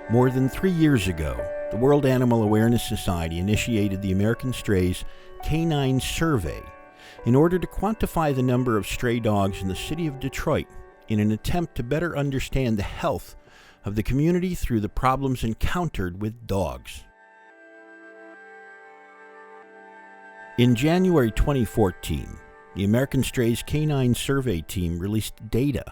More than 3 years ago, the World Animal Awareness Society initiated the American Strays Canine Survey in order to quantify the number of stray dogs in the city of Detroit in an attempt to better understand the health of the community through the problems encountered with dogs. In January 2014, the American Strays Canine Survey team released data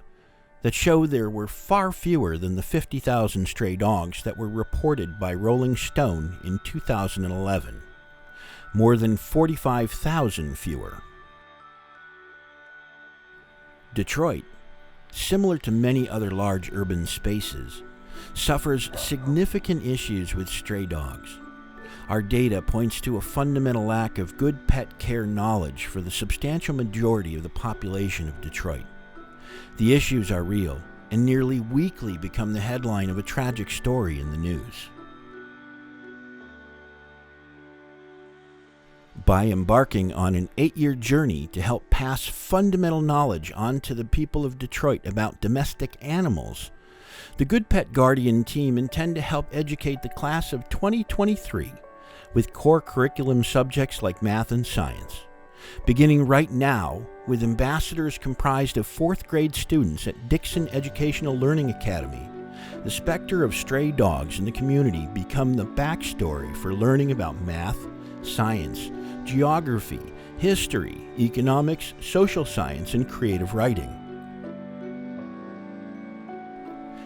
that showed there were far fewer than the 50,000 stray dogs that were reported by Rolling Stone in 2011. More than 45,000 fewer. Detroit, similar to many other large urban spaces, suffers significant issues with stray dogs. Our data points to a fundamental lack of good pet care knowledge for the substantial majority of the population of Detroit. The issues are real and nearly weekly become the headline of a tragic story in the news. By embarking on an 8-year journey to help pass fundamental knowledge on to the people of Detroit about domestic animals, the Good Pet Guardian team intend to help educate the class of 2023 with core curriculum subjects like math and science. Beginning right now with ambassadors comprised of 4th grade students at Dixon Educational Learning Academy, the specter of stray dogs in the community become the backstory for learning about math, science, geography, history, economics, social science, and creative writing.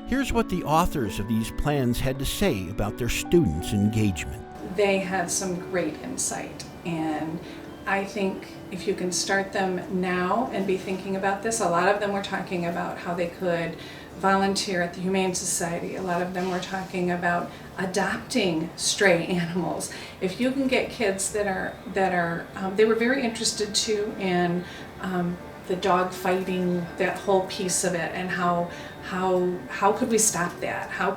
Here's what the authors of these plans had to say about their students' engagement. They had some great insight, and I think if you can start them now and be thinking about this, a lot of them were talking about how they could volunteer at the Humane Society. A lot of them were talking about adopting stray animals. If you can get kids that are they were very interested too in the dog fighting, that whole piece of it, and how could we stop that? How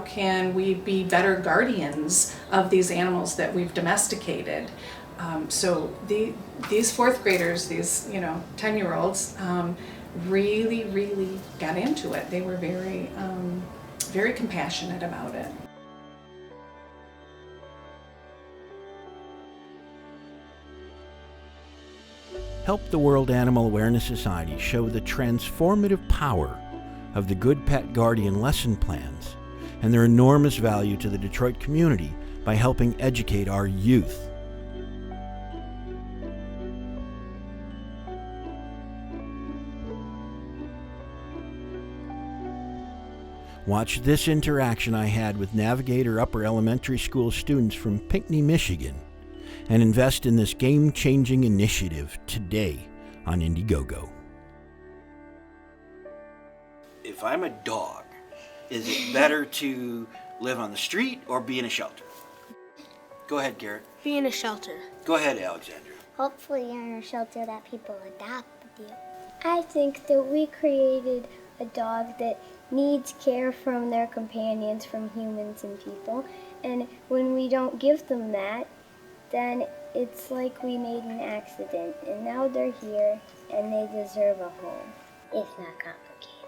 can we be better guardians of these animals that we've domesticated? So these 4th graders, these 10-year-olds, really got into it. They were very compassionate about it. Help the World Animal Awareness Society show the transformative power of the Good Pet Guardian lesson plans and their enormous value to the Detroit community by helping educate our youth. Watch this interaction I had with Navigator Upper Elementary School students from Pinckney, Michigan, and invest in this game-changing initiative today on Indiegogo. If I'm a dog, is it better to live on the street or be in a shelter? Go ahead, Garrett. Be in a shelter. Go ahead, Alexandra. Hopefully you're in a shelter that people adopt with you. I think that we created a dog that needs care from their companions, from humans and people, and when we don't give them that, then it's like we made an accident, and now they're here and they deserve a home. It's not complicated.